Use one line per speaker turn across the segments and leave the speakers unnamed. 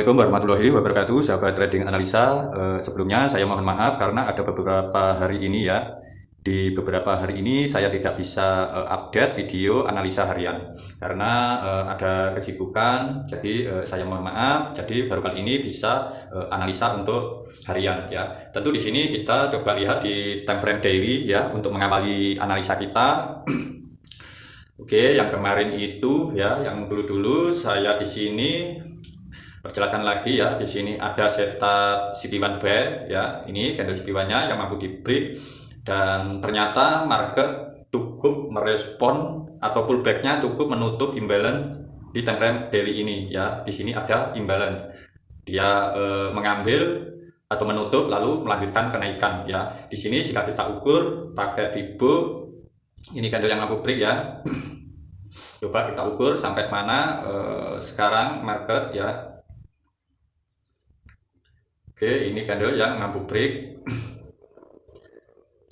Assalamualaikum warahmatullahi wabarakatuh, sahabat trading analisa. Sebelumnya saya mohon maaf karena ada beberapa hari ini ya, di beberapa hari ini saya tidak bisa update video analisa harian karena ada kesibukan. Jadi saya mohon maaf. Jadi baru kali ini bisa analisa untuk harian ya. Tentu di sini kita coba lihat di time frame daily ya untuk mengawali analisa kita. Oke, yang kemarin itu ya, yang dulu-dulu saya di sini perjelaskan lagi ya. Di sini ada setup CP1 buy ya. Ini candle CP1-nya yang mampu di break dan ternyata market cukup merespon atau pullback-nya cukup menutup imbalance di time frame daily ini ya. Di sini ada imbalance. Dia mengambil atau menutup lalu melanjutkan kenaikan ya. Di sini jika kita ukur pakai Fibo, ini candle yang mampu break ya. Coba kita ukur sampai mana sekarang market ya. Oke, ini candle yang mampu break.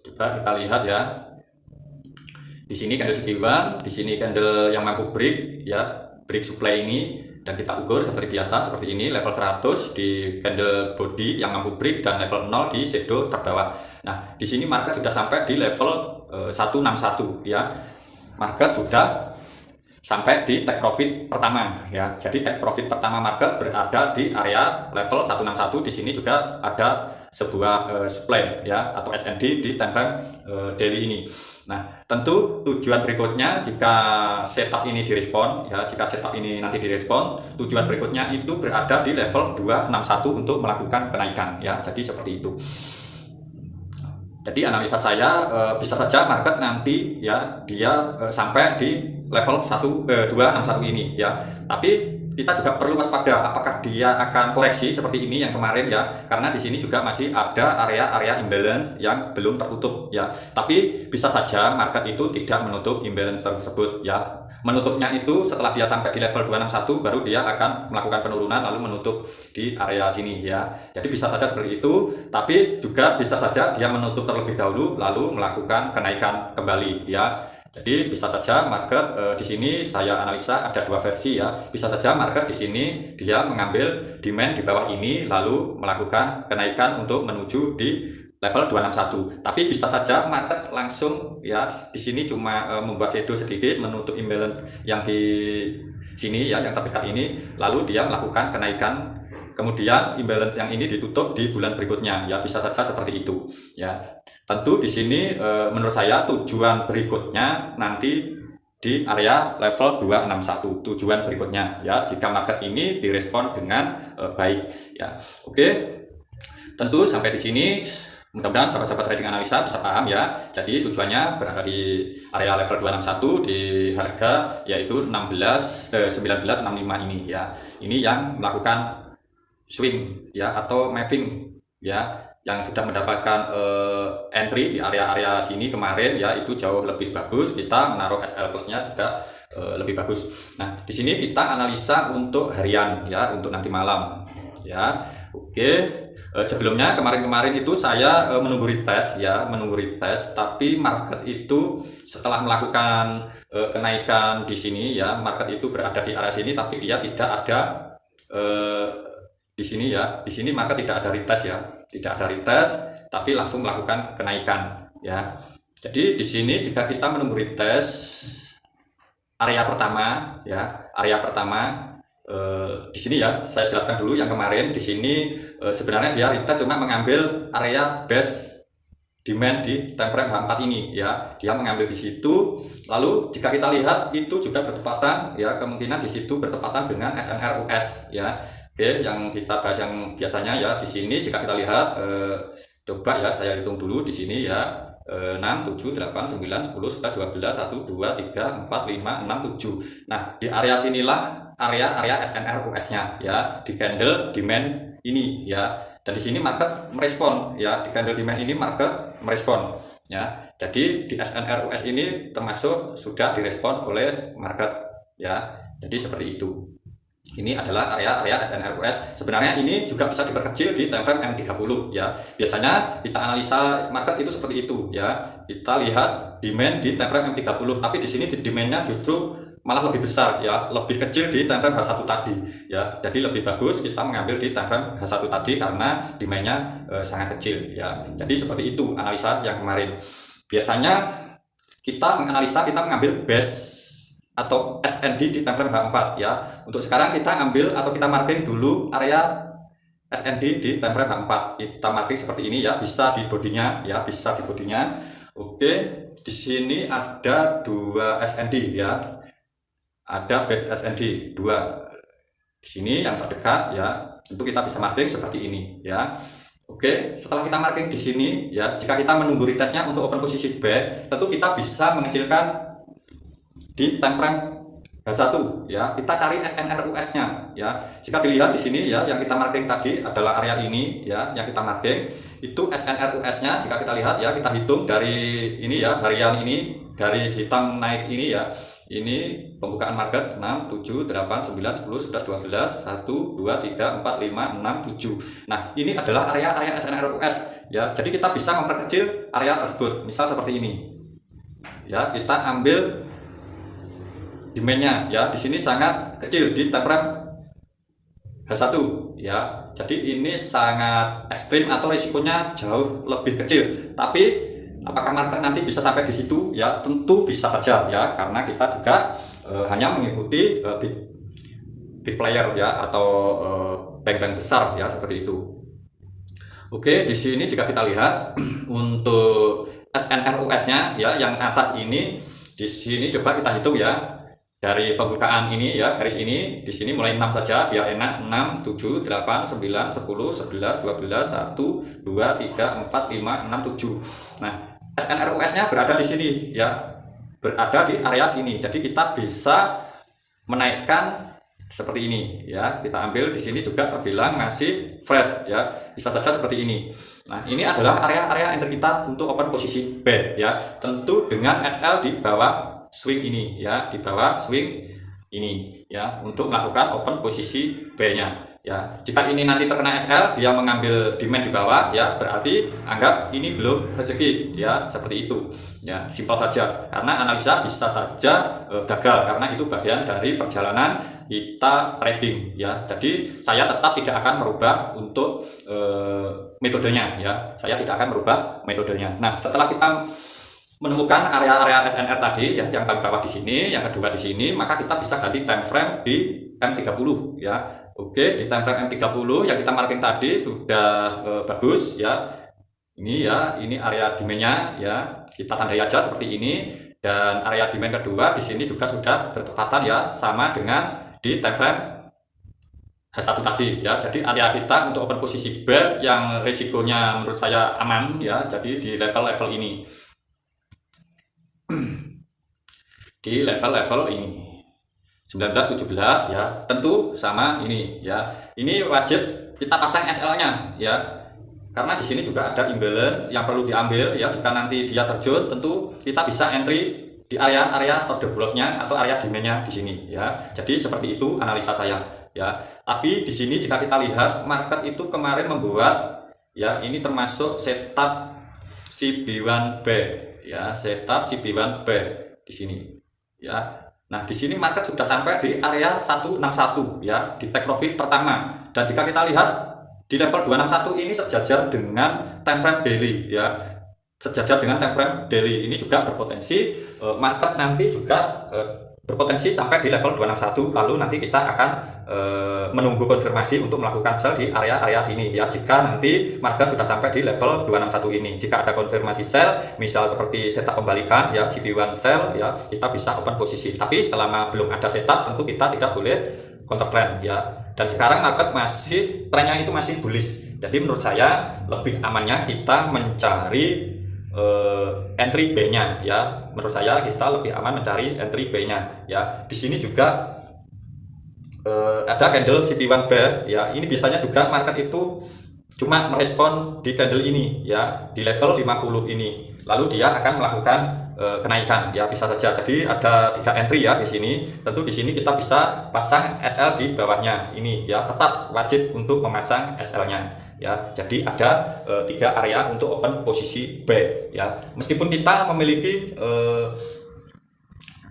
Coba kita lihat ya. Di sini candle CP1, di sini candle yang mampu break ya, break supply ini, dan kita ukur seperti biasa seperti ini, level 100 di candle body yang mampu break dan level 0 di shadow terbawah. Nah, di sini market sudah sampai di level 161 ya. Market sudah sampai di take profit pertama ya. Jadi take profit pertama market berada di area level 161. Di sini juga ada sebuah supply ya atau SND di time frame daily ini. Nah, tentu tujuan berikutnya jika setup ini direspon ya, jika setup ini nanti direspon, tujuan berikutnya itu berada di level 261 untuk melakukan kenaikan ya. Jadi seperti itu. Jadi analisa saya bisa saja market nanti ya dia sampai di level 261 ini ya. Tapi kita juga perlu waspada apakah dia akan koreksi seperti ini yang kemarin ya. Karena di sini juga masih ada area-area imbalance yang belum tertutup ya. Tapi bisa saja market itu tidak menutup imbalance tersebut ya. Menutupnya itu setelah dia sampai di level 261 baru dia akan melakukan penurunan lalu menutup di area sini ya. Jadi bisa saja seperti itu, tapi juga bisa saja dia menutup terlebih dahulu lalu melakukan kenaikan kembali ya. Jadi bisa saja market di sini saya analisa ada dua versi ya. Bisa saja market di sini dia mengambil demand di bawah ini lalu melakukan kenaikan untuk menuju di level 261. Tapi bisa saja market langsung ya di sini cuma membuat shadow sedikit menutup imbalance yang di sini ya, yang terdekat ini, lalu dia melakukan kenaikan. Kemudian imbalance yang ini ditutup di bulan berikutnya ya, bisa saja seperti itu ya. Tentu di sini menurut saya tujuan berikutnya nanti di area level 261 tujuan berikutnya ya, jika market ini direspon dengan baik ya. Oke. Tentu sampai di sini mudah-mudahan sahabat-sahabat trading analisa bisa paham ya. Jadi tujuannya berada di area level 261 di harga yaitu 1965 ini ya. Ini yang melakukan swing ya atau moving ya, yang sudah mendapatkan entry di area-area sini kemarin ya, itu jauh lebih bagus. Kita menaruh SL plusnya juga lebih bagus. Nah, di sini kita analisa untuk harian ya, untuk nanti malam ya. Oke, sebelumnya kemarin itu saya menunggu retest ya, menunggu retest, tapi market itu setelah melakukan kenaikan di sini ya, market itu berada di area sini tapi dia tidak ada di sini ya. Di sini market tidak ada retest ya, tidak ada retest tapi langsung melakukan kenaikan ya. Jadi di sini jika kita menunggu retest area pertama ya, area pertama di sini ya, saya jelaskan dulu yang kemarin. Di sini sebenarnya dia retest cuma mengambil area base demand di time frame H4 ini ya, dia mengambil di situ. Lalu jika kita lihat itu juga bertepatan ya, kemungkinan di situ bertepatan dengan SNR US ya. Oke, yang kita bahas yang biasanya ya, di sini jika kita lihat coba ya saya hitung dulu di sini ya, 6, 7, 8, 9, 10, 11, 12, 1, 2, 3, 4, 5, 6, 7. Nah, di area sinilah area SNR US-nya ya, di candle demand ini ya. Dan di sini market merespon ya, di candle demand ini market merespon ya. Jadi di SNR US ini termasuk sudah direspon oleh market ya. Jadi seperti itu. Ini adalah area SNR US. Sebenarnya ini juga bisa diperkecil di time frame M30 ya. Biasanya kita analisa market itu seperti itu ya. Kita lihat demand di time frame M30, tapi di sini demandnya justru malah lebih besar ya, lebih kecil di time frame H1 tadi ya. Jadi lebih bagus kita mengambil di time frame H1 tadi karena demandnya sangat kecil ya. Jadi seperti itu analisa yang kemarin. Biasanya kita menganalisa, kita mengambil base atau SND di time frame H4 ya. Untuk sekarang kita ambil atau kita marking dulu area SND di time frame H4. Kita marking seperti ini ya, bisa di bodinya ya, bisa di bodinya. Oke, di sini ada 2 SND ya. Ada base SND 2. Di sini yang terdekat ya. Tentu kita bisa marking seperti ini ya. Oke, setelah kita marking di sini ya, jika kita menunggu retestnya untuk open posisi buy, tentu kita bisa mengecilkan di time frame H1 ya. Kita cari SNRUS-nya ya. Jika dilihat di sini ya, yang kita marking tadi adalah area ini ya, yang kita marking itu SNRUS-nya. Jika kita lihat ya, kita hitung dari ini ya, harian ini, garis hitam naik ini ya. Ini pembukaan market 6, 7, 8, 9, 10, 11, 12, 1, 2, 3, 4, 5, 6, 7. Nah, ini adalah area-area SNRUS ya. Jadi kita bisa memperkecil area tersebut. Misal seperti ini. Ya, kita ambil demandnya ya. Di sini sangat kecil di time frame H1 ya. Jadi ini sangat ekstrim atau risikonya jauh lebih kecil. Tapi apakah market nanti bisa sampai di situ ya? Tentu bisa saja ya, karena kita juga hanya mengikuti big player ya, atau bank-bank besar ya, seperti itu. Oke, di sini jika kita lihat untuk SNRUS-nya ya, yang atas ini, di sini coba kita hitung ya. Dari pembukaan ini ya, garis ini, di sini mulai 6 saja biar enak. 6, 7, 8, 9, 10, 11, 12, 1, 2, 3, 4, 5, 6, 7. Nah, SNRUS-nya berada di sini ya, berada di area sini. Jadi kita bisa menaikkan seperti ini ya. Kita ambil di sini juga terbilang masih fresh ya, bisa saja seperti ini. Nah, ini adalah area-area entry kita untuk open posisi buy ya. Tentu dengan SL di bawah swing ini ya, di bawah swing ini ya, untuk melakukan open posisi buy-nya ya. Jika ini nanti terkena SL, dia mengambil demand di bawah ya, berarti anggap ini belum rezeki ya, seperti itu ya. Simpel saja, karena analisa bisa saja gagal, karena itu bagian dari perjalanan kita trading ya. Jadi saya tetap tidak akan merubah untuk metodenya ya, saya tidak akan merubah metodenya. Nah, setelah kita menemukan area-area SNR tadi ya, yang paling bawah di sini, yang kedua di sini, maka kita bisa ganti time frame di M30 ya. Oke, di time frame M30 yang kita marking tadi sudah bagus ya. Ini ya, ini area demand-nya ya. Kita tandai aja seperti ini, dan area demand kedua di sini juga sudah bertepatan ya, sama dengan di time frame H1 tadi ya. Jadi area kita untuk open posisi buy yang risikonya menurut saya aman ya, jadi di level-level ini. Di level-level ini 19, 17 ya, tentu sama ini ya. Ini wajib kita pasang SL-nya ya, karena di sini juga ada imbalance yang perlu diambil ya. Jika nanti dia terjun, tentu kita bisa entry di area-area order block-nya atau area demand-nya di sini ya. Jadi seperti itu analisa saya ya. Tapi di sini jika kita lihat market itu kemarin membuat ya, ini termasuk setup CB1 buy ya, setup CB1 buy di sini ya. Nah, di sini market sudah sampai di area 161 ya, di take profit pertama. Dan jika kita lihat di level 261 ini sejajar dengan time frame daily ya. Sejajar dengan time frame daily ini juga berpotensi market nanti juga berpotensi sampai di level 261, lalu nanti kita akan menunggu konfirmasi untuk melakukan sell di area-area sini ya. Jika nanti market sudah sampai di level 261 ini, jika ada konfirmasi sell, misal seperti setup pembalikan ya, CB1 sell ya, kita bisa open posisi. Tapi selama belum ada setup, tentu kita tidak boleh counter trend ya. Dan sekarang market masih trennya itu masih bullish. Jadi menurut saya lebih amannya kita mencari entry B-nya ya. Menurut saya kita lebih aman mencari entry B-nya ya. Di sini juga ada candle CP1 buy ya. Ini biasanya juga market itu cuma merespon di candle ini ya, di level 50 ini. Lalu dia akan melakukan kenaikan ya, bisa saja. Jadi ada 3 entry ya di sini. Tentu di sini kita bisa pasang SL di bawahnya ini ya. Tetap wajib untuk memasang SL-nya ya. Jadi ada 3 area untuk open posisi buy ya. Meskipun kita memiliki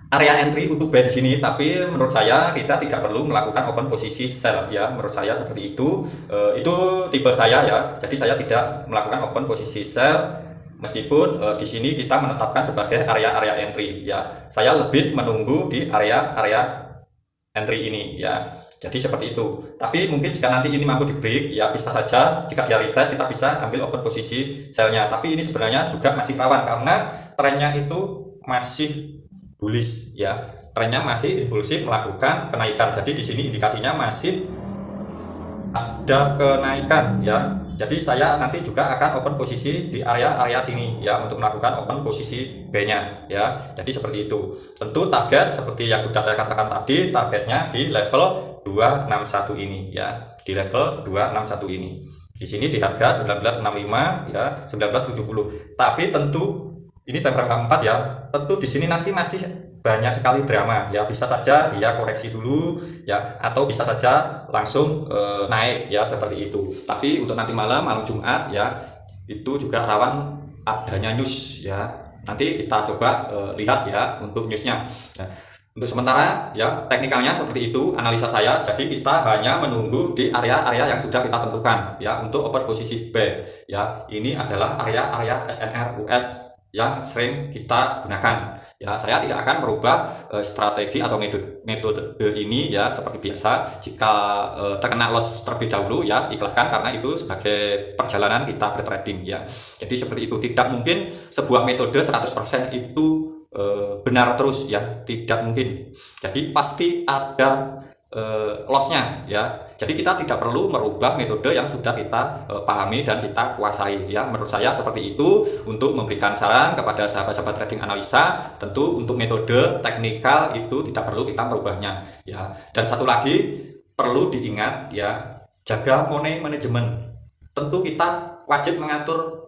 area entry untuk buy di sini, tapi menurut saya kita tidak perlu melakukan open posisi sell ya. Menurut saya seperti itu. Itu tipe saya ya. Jadi saya tidak melakukan open posisi sell meskipun di sini kita menetapkan sebagai area entry ya. Saya lebih menunggu di area entry ini ya. Jadi seperti itu. Tapi mungkin jika nanti ini mampu di break ya, bisa saja jika dia retest kita bisa ambil open posisi sellnya. Tapi ini sebenarnya juga masih rawan karena trennya itu masih bullish ya, trennya masih impulsif melakukan kenaikan. Jadi di sini indikasinya masih ada kenaikan ya. Jadi saya nanti juga akan open posisi di area sini ya untuk melakukan open posisi B-nya ya. Jadi seperti itu. Tentu target seperti yang sudah saya katakan tadi, targetnya di level 261 ini ya. Di level 261 ini. Di sini di harga 1965 ya, 1970. Tapi tentu ini time frame 4 ya. Tentu di sini nanti masih banyak sekali drama ya. Bisa saja dia koreksi dulu ya, atau bisa saja langsung naik ya seperti itu. Tapi untuk nanti malam Jumat ya, itu juga rawan adanya news ya. Nanti kita coba lihat ya untuk newsnya. Nah, untuk sementara ya teknikalnya seperti itu analisa saya. Jadi kita hanya menunggu di area yang sudah kita tentukan ya untuk open posisi B ya. Ini adalah area SNR US yang sering kita gunakan ya. Saya tidak akan merubah strategi atau metode ini ya seperti biasa. Jika terkena loss terlebih dahulu ya ikhlaskan, karena itu sebagai perjalanan kita bertrading ya. Jadi seperti itu, tidak mungkin sebuah metode 100% itu benar terus ya, tidak mungkin. Jadi pasti ada lossnya ya. Jadi kita tidak perlu merubah metode yang sudah kita pahami dan kita kuasai ya. Menurut saya seperti itu. Untuk memberikan saran kepada sahabat-sahabat trading analisa, tentu untuk metode teknikal itu tidak perlu kita merubahnya ya. Dan satu lagi perlu diingat ya, jaga money management. Tentu kita wajib mengatur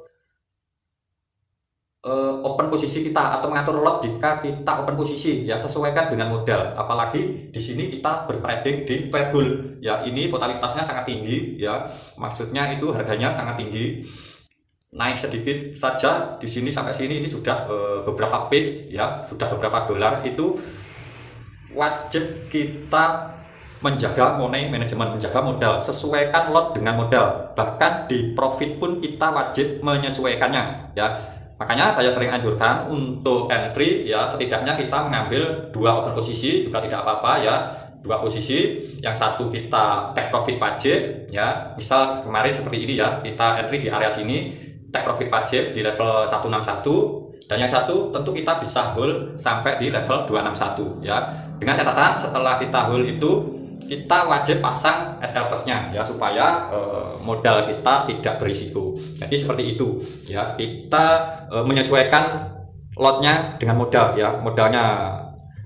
open posisi kita atau mengatur lot jika kita open posisi ya, sesuaikan dengan modal. Apalagi di sini kita bertrading di fair bull ya. Ini volatilitasannya sangat tinggi ya, maksudnya itu harganya sangat tinggi, naik sedikit saja di sini sampai sini ini sudah beberapa pips ya, sudah beberapa dolar. Itu wajib kita menjaga money management, menjaga modal, sesuaikan lot dengan modal. Bahkan di profit pun kita wajib menyesuaikannya ya. Makanya saya sering anjurkan untuk entry ya, setidaknya kita mengambil 2 open posisi juga tidak apa-apa ya. 2 posisi, yang satu kita take profit wajib ya. Misal kemarin seperti ini ya, kita entry di area sini, take profit wajib di level 161, dan yang satu tentu kita bisa hold sampai di level 261 ya. Dengan catatan setelah kita hold itu kita wajib pasang SL plus-nya ya, supaya modal kita tidak berisiko. Jadi seperti itu ya, kita menyesuaikan lotnya dengan modal ya. Modalnya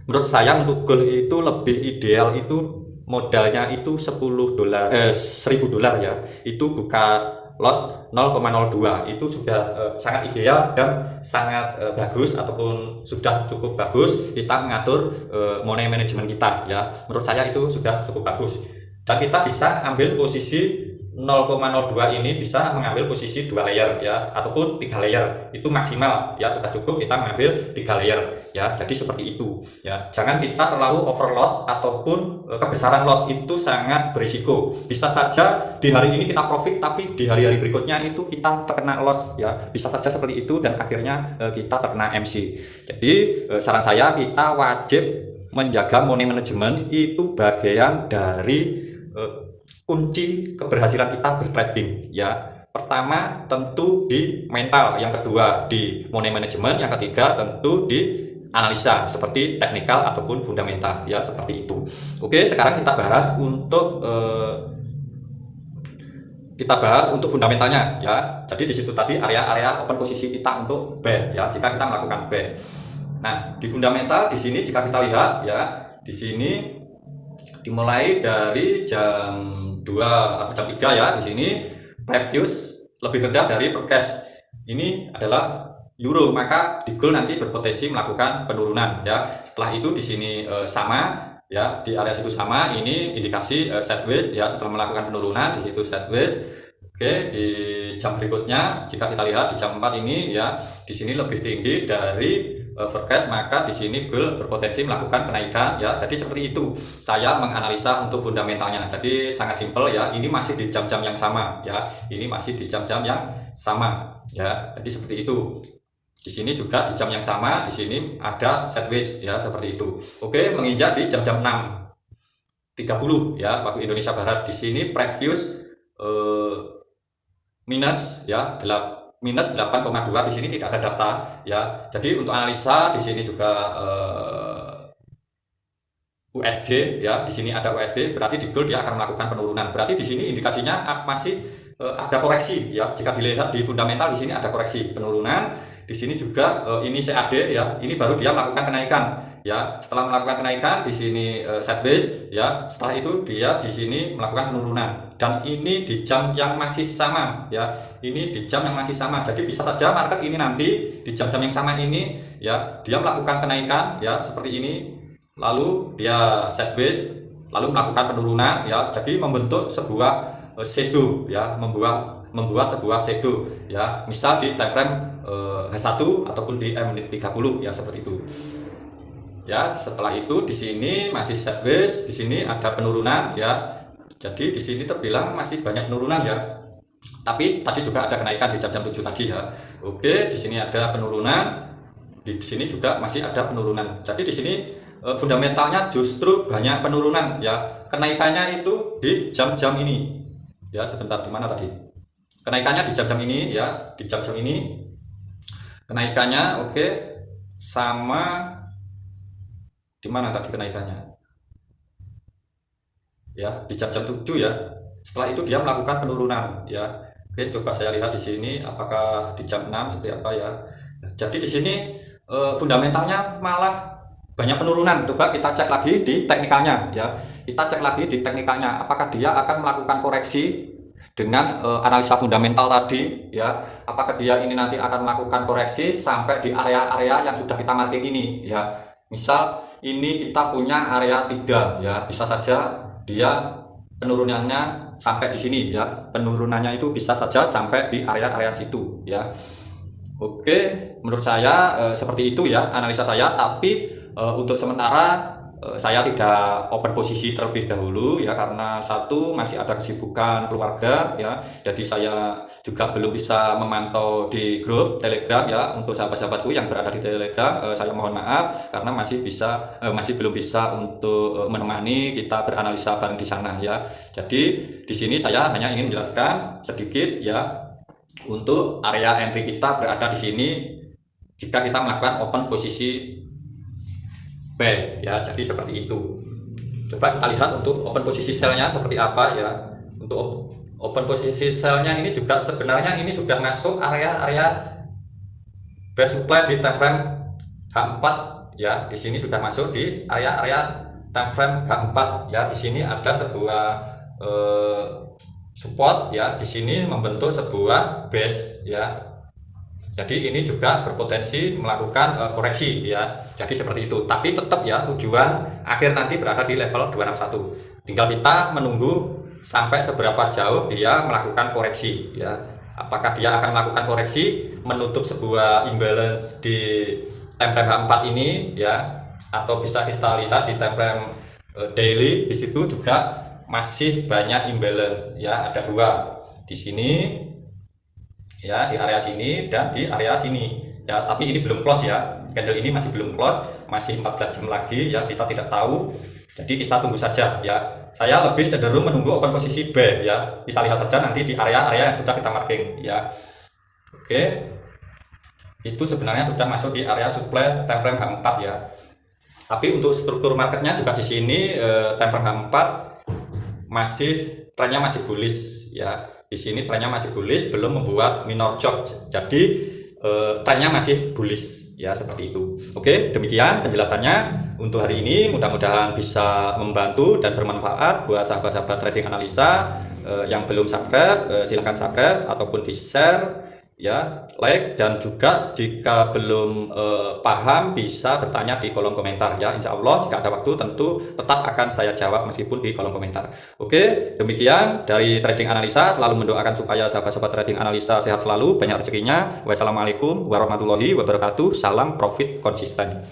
menurut saya untuk gold itu lebih ideal itu modalnya itu 10 dolar 1000 dolar ya. Itu buka lot 0,02, itu sudah sangat ideal dan sangat bagus, ataupun sudah cukup bagus kita mengatur money management kita ya. Menurut saya itu sudah cukup bagus, dan kita bisa ambil posisi 0,02 ini, bisa mengambil posisi 2 layer ya, ataupun 3 layer itu maksimal ya, sudah cukup kita mengambil 3 layer ya. Jadi seperti itu ya, jangan kita terlalu overload ataupun kebesaran lot, itu sangat berisiko. Bisa saja di hari ini kita profit, tapi di hari-hari berikutnya itu kita terkena loss ya, bisa saja seperti itu, dan akhirnya kita terkena MC. Jadi saran saya, kita wajib menjaga money management, itu bagian dari kunci keberhasilan kita bertrading ya. Pertama tentu di mental, yang kedua di money management, yang ketiga tentu di analisa seperti teknikal ataupun fundamental ya, seperti itu. Oke, sekarang kita bahas untuk fundamentalnya ya. Jadi di situ tadi area open posisi kita untuk buy ya, jika kita melakukan buy. Nah, di fundamental di sini jika kita lihat ya, di sini dimulai dari jam 2 atau jam 3 ya, di sini previous lebih rendah dari forecast. Ini adalah euro, maka di gold nanti berpotensi melakukan penurunan ya. Setelah itu di sini sama ya, di area situ sama, ini indikasi sideways ya, setelah melakukan penurunan di situ sideways. Oke, di jam berikutnya jika kita lihat di jam 4 ini ya, di sini lebih tinggi dari forecast, maka di sini gold berpotensi melakukan kenaikan ya. Jadi seperti itu saya menganalisa untuk fundamentalnya. Jadi sangat simpel ya. Ini masih di jam-jam yang sama ya. Ini masih di jam-jam yang sama ya. Jadi seperti itu. Di sini juga di jam yang sama, di sini ada sideways ya, seperti itu. Oke, menginjak di jam-jam 6.30 ya waktu Indonesia Barat. Di sini previous minus ya, minus 8,2. Di sini tidak ada data ya. Jadi untuk analisa di sini juga USD ya, di sini ada USD, berarti di gold dia akan melakukan penurunan. Berarti di sini indikasinya masih ada koreksi ya. Jika dilihat di fundamental di sini ada koreksi penurunan. Di sini juga ini CAD ya, ini baru dia melakukan kenaikan ya. Setelah melakukan kenaikan di sini sideways ya. Setelah itu dia di sini melakukan penurunan, dan ini di jam yang masih sama ya. Ini di jam yang masih sama. Jadi bisa saja market ini nanti di jam-jam yang sama ini ya, dia melakukan kenaikan ya seperti ini, lalu dia sideways, lalu melakukan penurunan ya. Jadi membentuk sebuah shadow ya, membuat sebuah shadow ya, misal di time frame H1 ataupun di M30 ya, seperti itu ya. Setelah itu di sini masih sideways, di sini ada penurunan ya. Jadi di sini terbilang masih banyak penurunan ya. Tapi tadi juga ada kenaikan di jam-jam 7 tadi ya. Oke, di sini ada penurunan, di sini juga masih ada penurunan. Jadi di sini fundamentalnya justru banyak penurunan ya. Kenaikannya itu di jam-jam ini ya. Sebentar, di mana tadi kenaikannya? Di jam-jam ini ya, di jam-jam ini kenaikannya. Oke, sama di mana tadi kenaikannya ya, di jam-jam 7 ya. Setelah itu dia melakukan penurunan ya. Oke, coba saya lihat di sini apakah di jam 6 seperti apa ya. Jadi di sini fundamentalnya malah banyak penurunan. Coba kita cek lagi di teknikalnya ya. Kita cek lagi di teknikalnya apakah dia akan melakukan koreksi dengan analisa fundamental tadi ya. Apakah dia ini nanti akan melakukan koreksi sampai di area-area yang sudah kita marking ini ya. Misal ini kita punya area 3 ya, bisa saja dia penurunannya sampai di sini ya. Penurunannya itu bisa saja sampai di area-area situ ya. Oke, menurut saya seperti itu ya analisa saya. Tapi untuk sementara saya tidak open posisi terlebih dahulu ya, karena satu masih ada kesibukan keluarga ya. Jadi saya juga belum bisa memantau di grup Telegram ya. Untuk sahabat-sahabatku yang berada di Telegram, saya mohon maaf karena masih belum bisa untuk menemani kita beranalisa bareng di sana ya. Jadi di sini saya hanya ingin menjelaskan sedikit ya, untuk area entry kita berada di sini jika kita melakukan open posisi B ya. Jadi seperti itu. Coba kita lihat untuk open posisi sell-nya seperti apa ya. Untuk open posisi sell-nya ini juga sebenarnya ini sudah masuk area-area base supply di time frame H4 ya. Di sini sudah masuk di area-area time frame H4 ya. Di sini ada sebuah support ya. Di sini membentuk sebuah base ya. Jadi ini juga berpotensi melakukan koreksi ya. Jadi seperti itu. Tapi tetap ya, tujuan akhir nanti berada di level 261. Tinggal kita menunggu sampai seberapa jauh dia melakukan koreksi ya. Apakah dia akan melakukan koreksi menutup sebuah imbalance di time frame H4 ini ya, atau bisa kita lihat di time frame daily. Di situ juga masih banyak imbalance ya. Ada dua di sini ya, di area sini dan di area sini ya. Tapi ini belum close ya, candle ini masih belum close, masih 14 jam lagi ya, kita tidak tahu. Jadi kita tunggu saja ya. Saya lebih cenderung menunggu open posisi B ya. Kita lihat saja nanti di area-area yang sudah kita marking ya. Oke, itu sebenarnya sudah masuk di area supply time frame H4 ya. Tapi untuk struktur marketnya juga di sini time frame H4 masih trennya masih bullish ya. Di sini trennya masih bullish, belum membuat minor chop. Jadi trennya masih bullish ya, seperti itu. Oke, demikian penjelasannya untuk hari ini. Mudah-mudahan bisa membantu dan bermanfaat buat sahabat-sahabat trading analisa. Yang belum subscribe silahkan subscribe ataupun di share ya, like, dan juga jika belum paham bisa bertanya di kolom komentar ya. Insya Allah jika ada waktu tentu tetap akan saya jawab meskipun di kolom komentar. Oke, demikian dari trading analisa, selalu mendoakan supaya sahabat-sahabat trading analisa sehat selalu, banyak rezekinya. Wassalamualaikum warahmatullahi wabarakatuh. Salam profit konsisten.